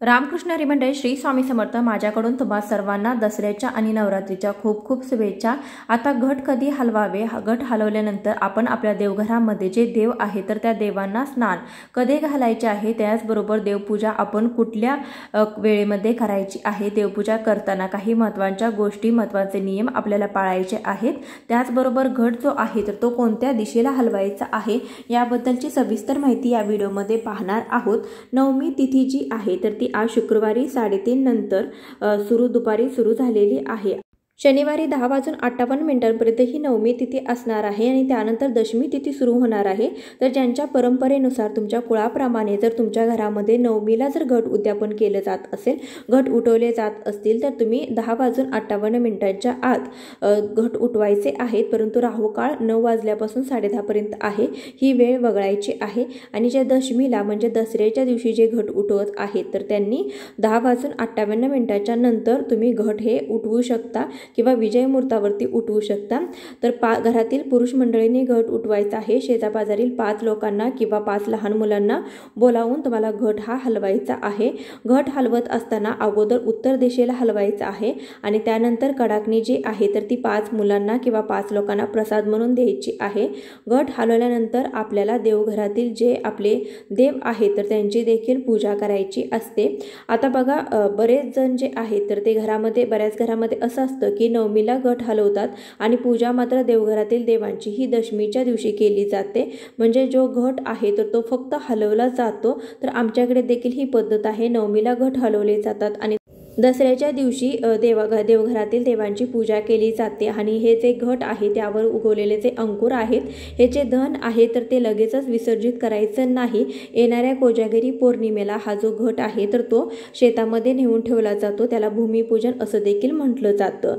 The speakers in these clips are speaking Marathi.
रामकृष्ण हरी मंडळी, श्री स्वामी समर्थ। माझ्याकडून तुम्हा सर्वांना दसऱ्याच्या आणि नवरात्रीच्या खूप खूप शुभेच्छा। आता घट कधी हलवावे, घट हलवल्यानंतर आपण आपल्या देवघरामध्ये जे देव आहे तर त्या देवांना स्नान कधी घालायचे आहे, त्याचबरोबर देवपूजा आपण कुठल्या वेळेमध्ये करायची आहे, देवपूजा करताना काही महत्त्वाच्या गोष्टी, महत्त्वाचे नियम आपल्याला पाळायचे आहेत। त्याचबरोबर घट जो आहे तर तो कोणत्या दिशेला हलवायचा आहे याबद्दलची सविस्तर माहिती या व्हिडिओमध्ये पाहणार आहोत। नवमी तिथी जी आहे तर ती आज शुक्रवारी 3:30 नंतर दुपारी सुरू झालेली आहे। शनिवारी 10:58 ही नवमी तिथी असणार आहे आणि त्यानंतर दशमी तिथी सुरू होणार आहे। तर ज्यांच्या परंपरेनुसार तुमच्या कुळाप्रमाणे जर तुमच्या घरामध्ये नवमीला जर घट उद्यापन केले जात असेल, घट उठवले जात असतील तर तुम्ही 10:58 आत घट उठवायचे आहेत। परंतु राहुकाळ 9 वाजल्यापासून 10:30 पर्यंत आहे, ही वेळ वगळायची आहे। आणि ज्या दशमीला म्हणजे दसऱ्याच्या दिवशी जे घट उठवत आहेत तर त्यांनी 10:58 नंतर तुम्ही घट हे उठवू शकता किंवा विजय मुहूर्तावरती उठवू शकता। तर घरातील पुरुष मंडळींनी घट उठवायचा आहे। शेजापाजारील 5 लोकांना किंवा 5 लहान मुलांना बोलावून तुम्हाला घट हा हलवायचा आहे। घट हलवत असताना अगोदर उत्तर दिशेला हलवायचा आहे आणि त्यानंतर कडाकणी जी आहे तर ती 5 मुलांना किंवा 5 लोकांना प्रसाद म्हणून द्यायची आहे। घट हलवल्यानंतर आपल्याला देवघरातील जे आपले देव आहेत तर त्यांची देखील पूजा करायची असते। आता बघा, बरेच जण जे आहेत तर ते बऱ्याच घरामध्ये असं असतं की नवमीला घट हलवतात आणि पूजा मात्र देवघरातील देवांची ही दशमीच्या दिवशी केली जाते। म्हणजे जो घट आहे तर तो फक्त हलवला जातो। तर आमच्याकडे देखील ही पद्धत आहे, नवमीला घट हलवले जातात आणि दसऱ्याच्या दिवशी देवघरातील देवांची पूजा केली जाते। आणि हे जे घट आहे त्यावर उगवलेले जे अंकुर आहेत, हे जे धन आहे तर ते लगेचच विसर्जित करायचं नाही। येणाऱ्या कोजागिरी पौर्णिमेला हा जो घट आहे तर तो शेतामध्ये नेऊन ठेवला जातो, त्याला भूमिपूजन असं देखील म्हटलं जातं।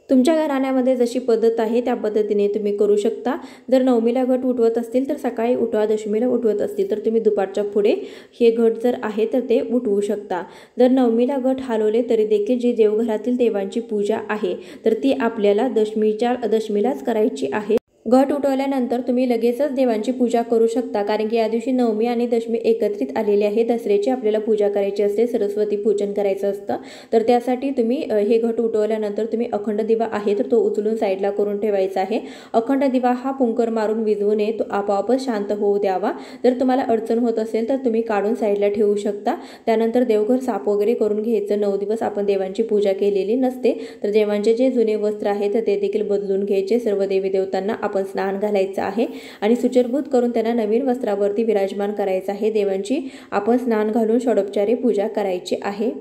तुमच्या घराण्यामध्ये जशी पद्धत आहे त्या पद्धतीने तुम्ही करू शकता। जर नवमीला घट उठवत असतील तर सकाळी उठवा, दशमीला उठवत असतील तर तुम्ही दुपारच्या पुढे हे घट जर आहे तर ते उठवू शकता। जर नवमीला घट हलवले तरी देखील जी देवघरातील देवांची पूजा आहे तर ती आपल्याला दशमीलाच करायची आहे। घट उठवल्यानंतर तुम्ही लगेचच देवांची पूजा करू शकता, कारण की या दिवशी नवमी आणि दशमी एकत्रित आलेली आहे। दसऱ्याची आपल्याला पूजा करायची असते, सरस्वती पूजन करायचं असतं। तर त्यासाठी तुम्ही हे घट उठवल्यानंतर तुम्ही अखंड दिवा आहे तर तो उचलून साईडला करून ठेवायचा आहे। अखंड दिवा हा पुंकर मारून विझवू नये, तो आपोआपच शांत होऊ द्यावा। जर तुम्हाला अडचण होत असेल तर तुम्ही काढून साईडला ठेवू शकता। त्यानंतर देवघर साफ वगैरे करून घ्यायचं। 9 दिवस आपण देवांची पूजा केलेली नसते, तर देवांचे जे जुने वस्त्र आहे तर ते देखील बदलून घ्यायचे। सर्व देवी देवतांना आपण स्नान घालायचं आहे आणि सुचरभूत करून त्यांना नवीन वस्त्रावरती विराजमान करायचं आहे। देवांची आपण स्नान घालून षोडोपचारे पूजा करायची आहे।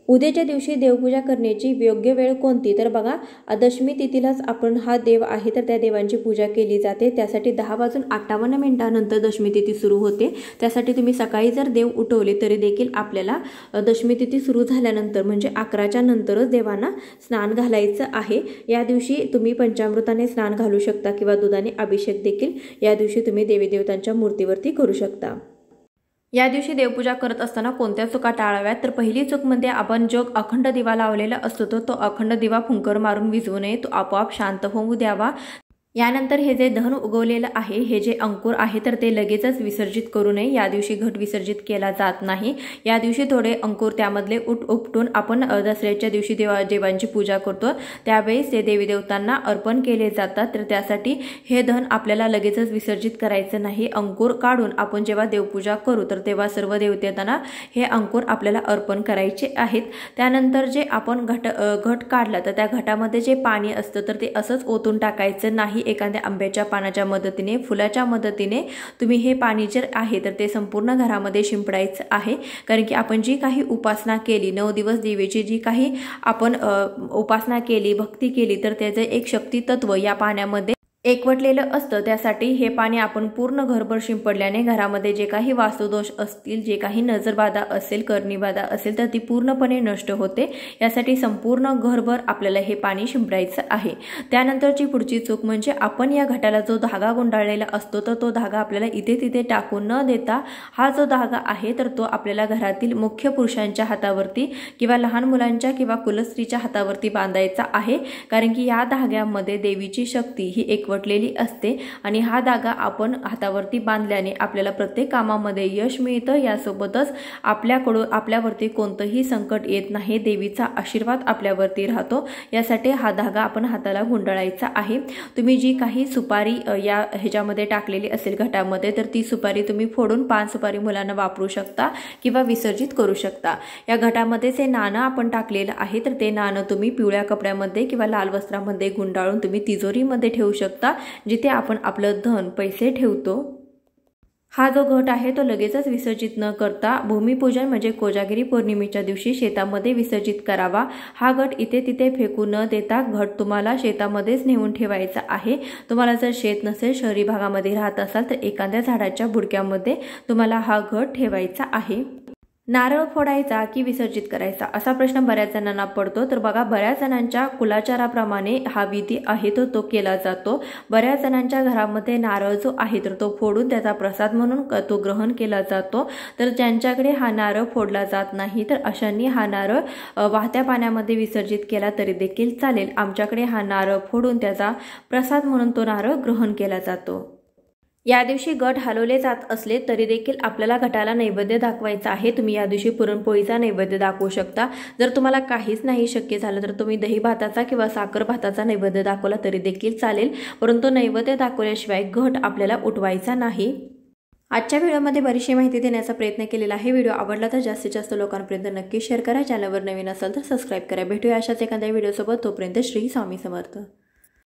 उद्याच्या दिवशी देवपूजा करण्याची योग्य वेळ कोणती, तर बघा, दशमी तिथीलाच आपण हा देव आहे तर त्या देवांची पूजा केली जाते। त्यासाठी 10:58 नंतर दशमी तिथी सुरू होते। त्यासाठी तुम्ही सकाळी जर देव उठवले तरी देखील आपल्याला दशमी तिथी सुरू झाल्यानंतर म्हणजे 11च्या नंतरच देवांना स्नान घालायचं आहे। या दिवशी तुम्ही पंचामृताने स्नान घालू शकता किंवा दुधाने अभिषेक देखील या दिवशी तुम्ही देवी देवतांच्या मूर्तीवरती करू शकता। या दिवशी देवपूजा करत असताना कोणत्या चुका टाळाव्यात, तर पहिली चूक म्हणजे आपण जो अखंड दिवा लावलेला असतो तो अखंड दिवा फुंकर मारून विझवू नये, तो आपोआप शांत होऊ द्यावा। यानंतर हे जे धन उगवलेलं आहे, हे जे अंकुर आहे तर ते लगेचच विसर्जित करू नये। या दिवशी घट विसर्जित केला जात नाही। या दिवशी थोडे अंकुर त्यामधले उपटून आपण दसऱ्याच्या दिवशी देवांची पूजा करतो, त्यावेळेस ते देवी देवतांना अर्पण केले जातात। तर त्यासाठी हे धन आपल्याला लगेचच विसर्जित करायचं नाही। अंकुर काढून आपण जेव्हा देवपूजा करू तर तेव्हा सर्व देवतांना हे अंकुर आपल्याला अर्पण करायचे आहेत। त्यानंतर जे आपण घट काढला तर त्या घटामध्ये जे पाणी असतं तर ते असंच ओतून टाकायचं नाही। एखाद्या आंब्याच्या पानाच्या मदतीने, फुलाच्या मदतीने तुम्ही हे पाणी जर आहे तर ते संपूर्ण घरामध्ये शिंपडायचं आहे। कारण की आपण जी काही उपासना केली, 9 दिवस देवीची जी काही आपण उपासना केली, भक्ती केली, तर त्याचे एक शक्ती तत्व या पाण्यामध्ये एकवटलेलं असतं। त्यासाठी हे पाणी आपण पूर्ण घरभर शिंपडल्याने घरामध्ये जे काही वास्तुदोष असतील, जे काही नजरबाधा असेल, कर्णीबाधा असेल तर ती पूर्णपणे नष्ट होते। यासाठी संपूर्ण घरभर आपल्याला हे पाणी शिंपडायचं आहे। त्यानंतरची पुढची चूक म्हणजे आपण या घटाला जो धागा गुंडाळलेला असतो तर तो धागा आपल्याला इथे तिथे टाकून न देता हा जो धागा आहे तर तो आपल्याला घरातील मुख्य पुरुषांच्या हातावरती किंवा लहान मुलांच्या किंवा कुलस्त्रीच्या हातावरती बांधायचा आहे। कारण की या धाग्यामध्ये देवीची शक्ती ही एक एकवटलेली असते आणि हा धागा आपण हातावरती बांधल्याने आपल्याला प्रत्येक कामामध्ये यश मिळतं। यासोबतच आपल्यावरती कोणतंही संकट येत नाही, देवीचा आशीर्वाद आपल्यावरती राहतो। यासाठी हा धागा आपण हाताला गुंडाळायचा आहे। तुम्ही जी काही सुपारी या ह्याच्यामध्ये टाकलेली असेल घटामध्ये, तर ती सुपारी तुम्ही फोडून पान सुपारी मुलांना वापरू शकता किंवा विसर्जित करू शकता। या घटामध्ये जे नाणं आपण टाकलेलं आहे तर ते नाणं तुम्ही पिवळ्या कपड्यामध्ये किंवा लाल वस्त्रामध्ये गुंडाळून तुम्ही तिजोरीमध्ये ठेवू शकता, जिथे आपण आपलं धन पैसे ठेवतो। हा जो घट आहे तो लगेचच विसर्जित न करता भूमिपूजन म्हणजे कोजागिरी पौर्णिमेच्या दिवशी शेतामध्ये विसर्जित करावा। हा घट इथे तिथे फेकू न देता घट तुम्हाला शेतामध्येच नेऊन ठेवायचा आहे। तुम्हाला जर शेत नसेल, शहरी भागामध्ये राहत असाल तर एखाद्या झाडाच्या बुडक्यामध्ये तुम्हाला हा घट ठेवायचा आहे। नारळ फोडायचा की विसर्जित करायचा असा प्रश्न बऱ्याच जणांना पडतो। तर बघा, बऱ्याच जणांच्या कुलाचाराप्रमाणे हा विधी आहे तो केला जातो। बऱ्याच जणांच्या घरामध्ये नारळ जो आहे तर तो फोडून त्याचा प्रसाद म्हणून तो ग्रहण केला जातो। तर ज्यांच्याकडे हा नारळ फोडला जात नाही तर अशांनी हा नारळ वाहत्या पाण्यामध्ये विसर्जित केला तरी देखील चालेल। आमच्याकडे हा नारळ फोडून त्याचा प्रसाद म्हणून तो नारळ ग्रहण केला जातो। या दिवशी घट हलवले जात असले तरी देखील आपल्याला घटाला नैवेद्य दाखवायचा आहे। तुम्ही या दिवशी पुरणपोळीचा नैवेद्य दाखवू शकता। जर तुम्हाला काहीच नाही शक्य झालं तर तुम्ही दही भाताचा किंवा साखर भाताचा नैवेद्य दाखवला तरी देखील चालेल, परंतु नैवेद्य दाखवल्याशिवाय घट आपल्याला उठवायचा नाही। आजच्या व्हिडिओमध्ये बरीचशी माहिती देण्याचा प्रयत्न केलेला आहे। व्हिडिओ आवडला तर जास्तीत जास्त लोकांपर्यंत नक्की शेअर करा। चॅनलवर नवीन असाल तर सबस्क्राईब करा। भेटूया अशाच एखाद्या व्हिडिओसोबत, तोपर्यंत श्री स्वामी समर्थ।